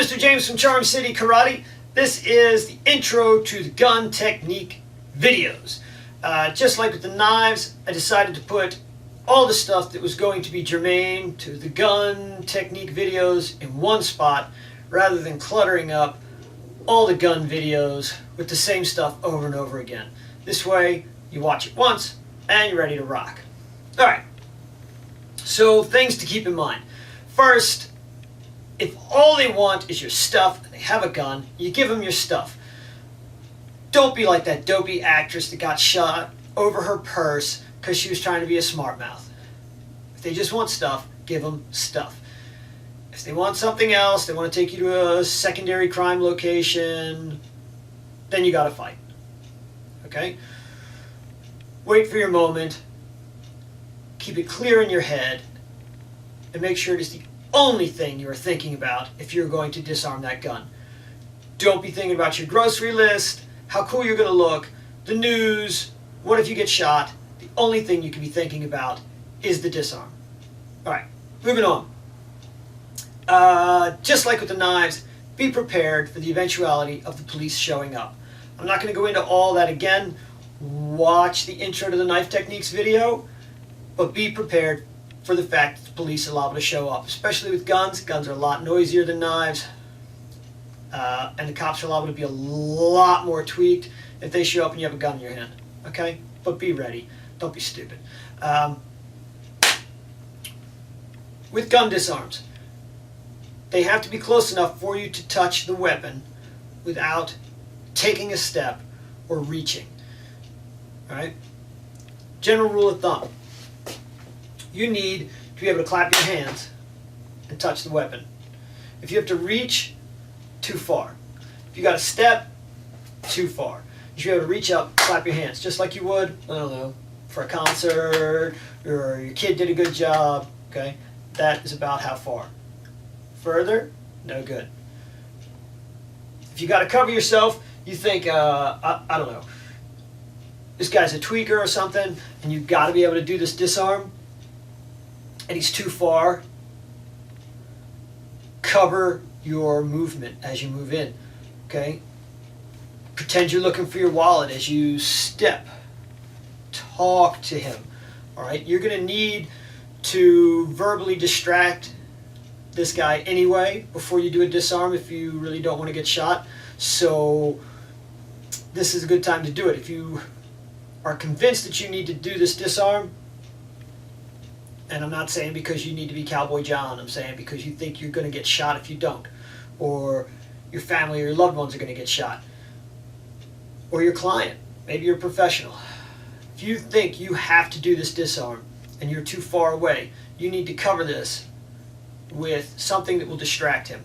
Mr. James from Charm City Karate. This is the intro to the gun technique videos. Just like with the knives, I decided to put all the stuff that was going to be germane to the gun technique videos in one spot rather than cluttering up all the gun videos with the same stuff over and over again. This way you watch it once and you're ready to rock. Alright, so things to keep in mind. First, if all they want is your stuff and they have a gun, you give them your stuff. Don't be like that dopey actress that got shot over her purse because she was trying to be a smart mouth. If they just want stuff, give them stuff. If they want something else, they want to take you to a secondary crime location, then you gotta fight. Okay? Wait for your moment, keep it clear in your head, and make sure it is the only thing you are thinking about if you're going to disarm that gun. Don't be thinking about your grocery list, how cool you're going to look, the news, what if you get shot. The only thing you can be thinking about is the disarm. Alright, moving on. Just like with the knives, be prepared for the eventuality of the police showing up. I'm not going to go into all that again. Watch the intro to the knife techniques video, but be prepared for the fact that the police are liable to show up, especially with guns. Guns are a lot noisier than knives, and the cops are liable to be a lot more tweaked if they show up and you have a gun in your hand. Okay? But be ready. Don't be stupid. With gun disarms, they have to be close enough for you to touch the weapon without taking a step or reaching. Alright? General rule of thumb. You need to be able to clap your hands and touch the weapon. If you have to reach, too far. If you got to step, too far. You should be able to reach up, clap your hands, just like you would, I don't know, for a concert, or your kid did a good job, okay? That is about how far. Further, no good. If you got to cover yourself, you think, I don't know, this guy's a tweaker or something, and you've got to be able to do this disarm, and he's too far, cover your movement as you move in, okay? Pretend you're looking for your wallet as you step. Talk to him, all right? You're going to need to verbally distract this guy anyway before you do a disarm if you really don't want to get shot. So this is a good time to do it. If you are convinced that you need to do this disarm, and I'm not saying because you need to be Cowboy John, I'm saying because you think you're going to get shot if you don't, or your family or your loved ones are going to get shot, or your client, maybe you're a professional. If you think you have to do this disarm and you're too far away, you need to cover this with something that will distract him.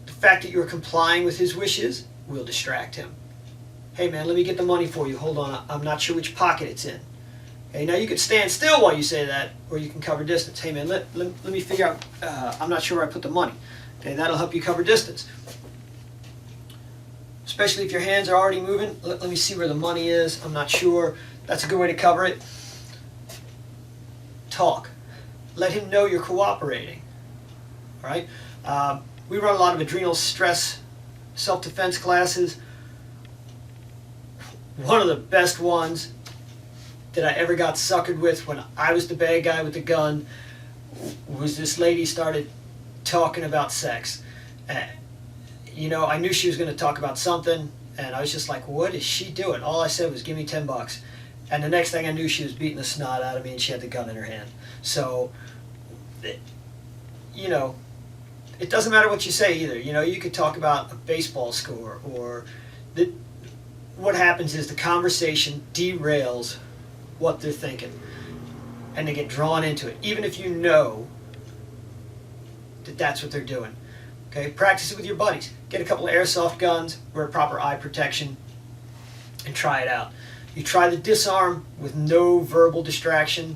The fact that you're complying with his wishes will distract him. Hey man, let me get the money for you. Hold on, I'm not sure which pocket it's in. Okay, now you could stand still while you say that, or you can cover distance. Hey man, let me figure out, I'm not sure where I put the money. Okay, that'll help you cover distance. Especially if your hands are already moving. Let me see where the money is. I'm not sure. That's a good way to cover it. Talk. Let him know you're cooperating. All right? We run a lot of adrenal stress self-defense classes. One of the best ones that I ever got suckered with when I was the bad guy with the gun was this lady started talking about sex. You know, I knew she was going to talk about something, and I was just like, what is she doing? All I said was, give me $10. And the next thing I knew, she was beating the snot out of me, and she had the gun in her hand. So, you know, it doesn't matter what you say either. You know, you could talk about a baseball score, or what happens is the conversation derails what they're thinking, and they get drawn into it, even if you know that that's what they're doing. Okay, practice it with your buddies. Get a couple of airsoft guns, wear proper eye protection, and try it out. You try the disarm with no verbal distraction,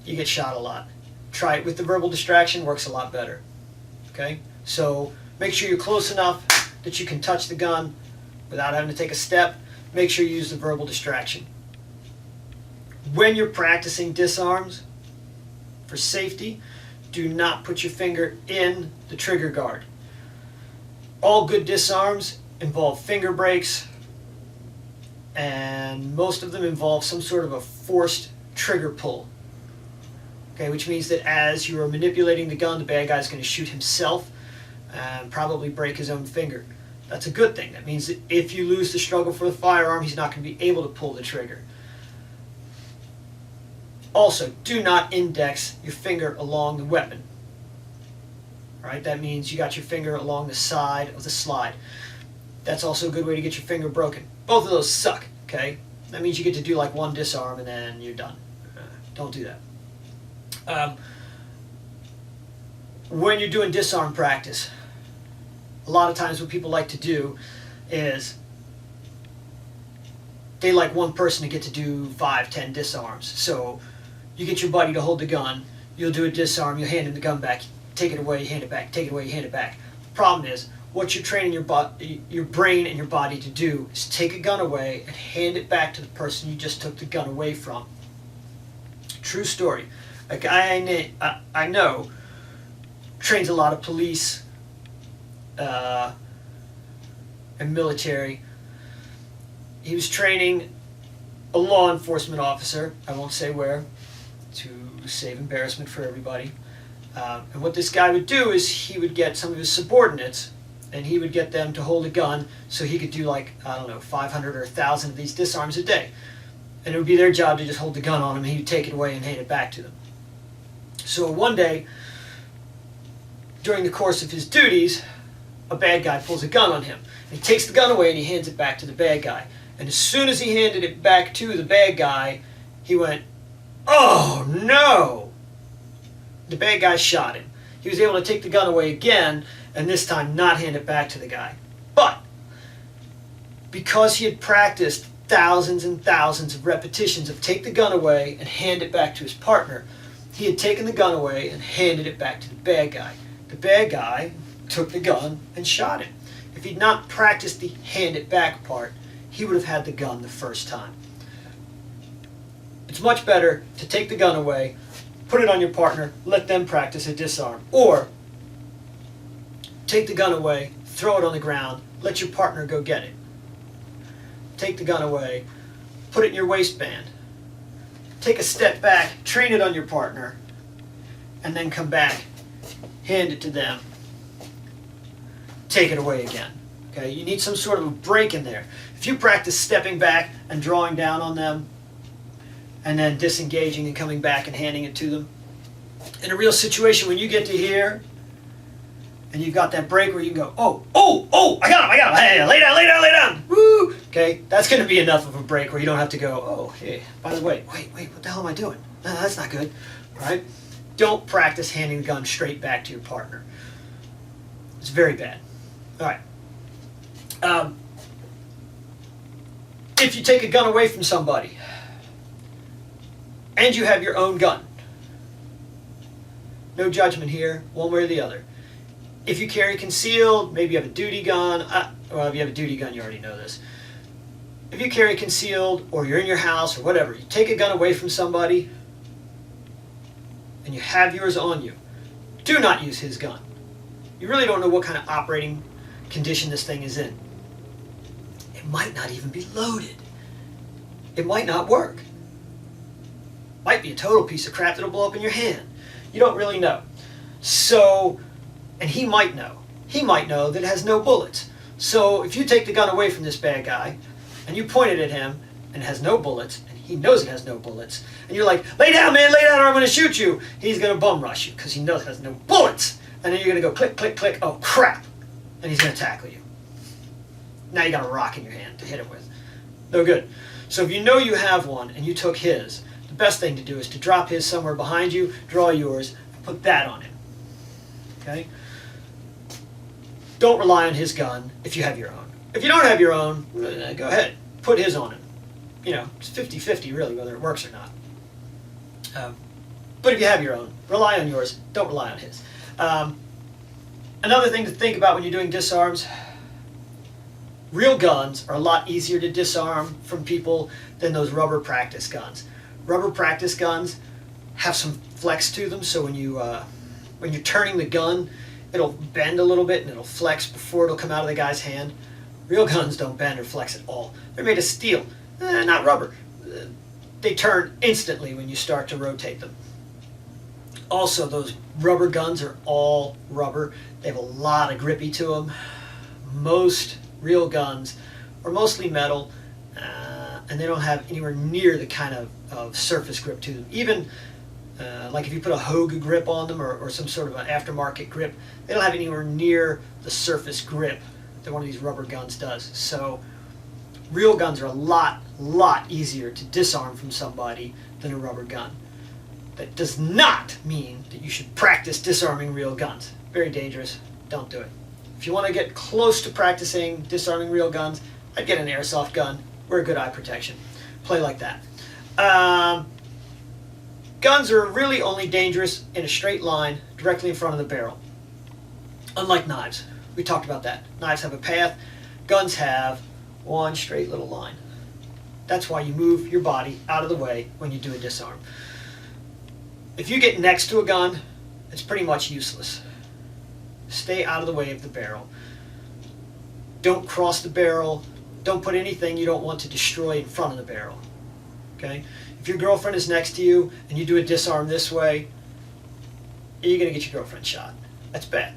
you get shot a lot. Try it with the verbal distraction, works a lot better. Okay, so make sure you're close enough that you can touch the gun without having to take a step. Make sure you use the verbal distraction. When you're practicing disarms, for safety, do not put your finger in the trigger guard. All good disarms involve finger breaks, and most of them involve some sort of a forced trigger pull. Okay, which means that as you are manipulating the gun, the bad guy's going to shoot himself and probably break his own finger. That's a good thing. That means that if you lose the struggle for the firearm, he's not going to be able to pull the trigger. Also, do not index your finger along the weapon. All right, that means you got your finger along the side of the slide. That's also a good way to get your finger broken. Both of those suck, okay? That means you get to do like one disarm and then you're done. Don't do that. When you're doing disarm practice, a lot of times what people like to do is they like one person to get to do 5, 10 disarms. So you get your buddy to hold the gun, you'll do a disarm, you'll hand him the gun back, take it away, you hand it back, take it away, you hand it back. Problem is, what you're training your brain and your body to do is take a gun away and hand it back to the person you just took the gun away from. True story. A guy I know trains a lot of police and military. He was training a law enforcement officer, I won't say where, to save embarrassment for everybody. And what this guy would do is he would get some of his subordinates and he would get them to hold a gun so he could do like, I don't know, 500 or 1,000 of these disarms a day. And it would be their job to just hold the gun on him and he would take it away and hand it back to them. So one day, during the course of his duties, a bad guy pulls a gun on him. And he takes the gun away and he hands it back to the bad guy. And as soon as he handed it back to the bad guy, he went, "Oh no!" The bad guy shot him. He was able to take the gun away again, and this time not hand it back to the guy. But because he had practiced thousands and thousands of repetitions of take the gun away and hand it back to his partner, he had taken the gun away and handed it back to the bad guy. The bad guy took the gun and shot him. If he'd not practiced the hand it back part, he would have had the gun the first time. It's much better to take the gun away, put it on your partner, let them practice a disarm. Or take the gun away, throw it on the ground, let your partner go get it. Take the gun away, put it in your waistband, take a step back, train it on your partner, and then come back, hand it to them, take it away again. Okay, you need some sort of a break in there. If you practice stepping back and drawing down on them, and then disengaging and coming back and handing it to them, in a real situation, when you get to here, and you've got that break where you can go, oh, I got him, hey, lay down, woo! Okay, that's going to be enough of a break where you don't have to go, oh, hey, by the way, wait, what the hell am I doing? No, that's not good, right? Don't practice handing the gun straight back to your partner. It's very bad. All right. If you take a gun away from somebody, and you have your own gun, no judgment here, one way or the other. If you carry concealed, maybe you have a duty gun. Well, if you have a duty gun, you already know this. If you carry concealed, or you're in your house, or whatever, you take a gun away from somebody, and you have yours on you, do not use his gun. You really don't know what kind of operating condition this thing is in. It might not even be loaded. It might not work. Might be a total piece of crap that'll blow up in your hand. You don't really know. So, and he might know. He might know that it has no bullets. So if you take the gun away from this bad guy, and you point it at him, and it has no bullets, and he knows it has no bullets, and you're like, lay down, man, lay down, or I'm going to shoot you, he's going to bum rush you, because he knows it has no bullets. And then you're going to go click, click, click, oh crap, and he's going to tackle you. Now you got a rock in your hand to hit him with. No good. So if you know you have one, and you took his, the best thing to do is to drop his somewhere behind you, draw yours, and put that on him. Okay? Don't rely on his gun if you have your own. If you don't have your own, go ahead. Put his on him. You know, it's 50-50 really whether it works or not. But if you have your own, rely on yours. Don't rely on his. Another thing to think about when you're doing disarms, real guns are a lot easier to disarm from people than those rubber practice guns. Rubber practice guns have some flex to them, so when you're turning the gun, it'll bend a little bit and it'll flex before it'll come out of the guy's hand. Real guns don't bend or flex at all. They're made of steel, not rubber. They turn instantly when you start to rotate them. Also, those rubber guns are all rubber. They have a lot of grippy to them. Most real guns are mostly metal, and they don't have anywhere near the kind of surface grip to them. Even like if you put a Hogue grip on them or some sort of an aftermarket grip, they don't have anywhere near the surface grip that one of these rubber guns does. So real guns are a lot easier to disarm from somebody than a rubber gun. That does not mean that you should practice disarming real guns. Very dangerous. Don't do it. If you want to get close to practicing disarming real guns, I'd get an airsoft gun. Wear good eye protection. Play like that. Guns are really only dangerous in a straight line directly in front of the barrel. Unlike knives. We talked about that. Knives have a path. Guns have one straight little line. That's why you move your body out of the way when you do a disarm. If you get next to a gun, it's pretty much useless. Stay out of the way of the barrel. Don't cross the barrel. Don't put anything you don't want to destroy in front of the barrel. Okay? If your girlfriend is next to you and you do a disarm this way, you're going to get your girlfriend shot. That's bad.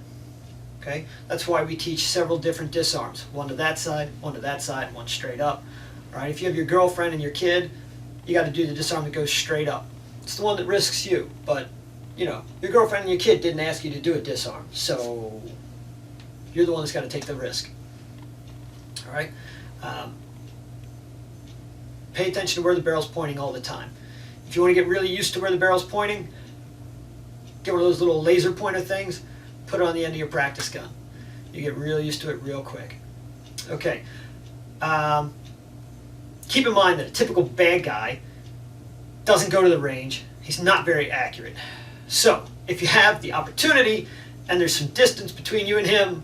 Okay? That's why we teach several different disarms. One to that side, one to that side, one straight up. All right? If you have your girlfriend and your kid, you got to do the disarm that goes straight up. It's the one that risks you, but you know, your girlfriend and your kid didn't ask you to do a disarm, so you're the one that's got to take the risk. All right? Pay attention to where the barrel's pointing all the time. If you want to get really used to where the barrel's pointing, get one of those little laser pointer things, put it on the end of your practice gun. You get real used to it real quick. Okay. Keep in mind that a typical bad guy doesn't go to the range. He's not very accurate. So, if you have the opportunity and there's some distance between you and him,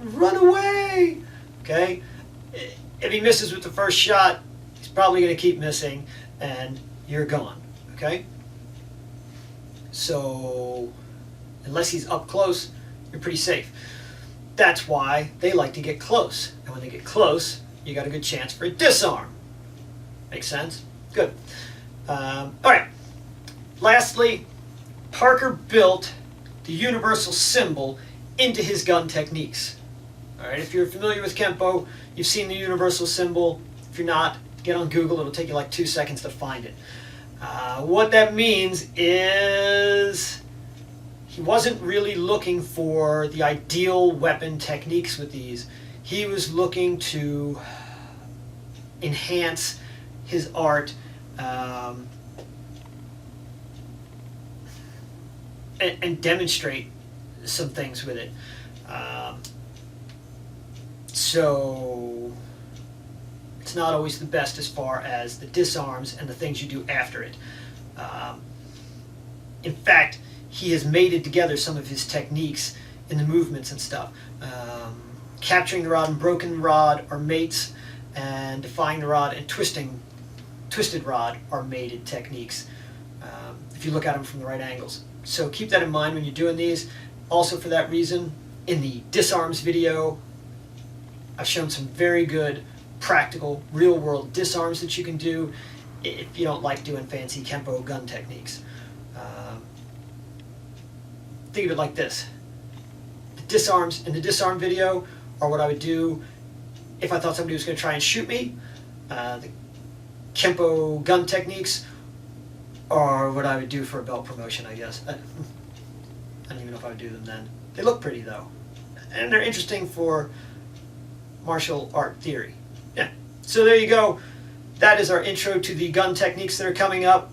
run away. Okay? If he misses with the first shot, he's probably going to keep missing and you're gone. Okay? So, unless he's up close, you're pretty safe. That's why they like to get close. And when they get close, you got a good chance for a disarm. Make sense? Good. All right. Lastly, Parker built the universal symbol into his gun techniques. All right. If you're familiar with Kempo, you've seen the universal symbol. If you're not, get on Google. It'll take you like 2 seconds to find it. What that means is he wasn't really looking for the ideal weapon techniques with these. He was looking to enhance his art and demonstrate some things with it. So it's not always the best as far as the disarms and the things you do after it. In fact, he has mated together some of his techniques in the movements and stuff. Capturing the rod and broken rod are mates, and defying the rod and twisted rod are mated techniques, if you look at them from the right angles. So keep that in mind when you're doing these. Also, for that reason, in the disarms video, I've shown some very good practical real-world disarms that you can do if you don't like doing fancy Kempo gun techniques. Think of it like this. The disarms in the disarm video are what I would do if I thought somebody was going to try and shoot me. The Kempo gun techniques are what I would do for a belt promotion, I guess. I don't even know if I would do them then. They look pretty, though. And they're interesting for martial art theory. Yeah. So there you go. That is our intro to the gun techniques that are coming up.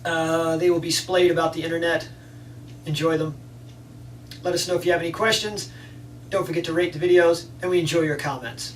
They will be splayed about the internet. Enjoy them. Let us know if you have any questions. Don't forget to rate the videos, and we enjoy your comments.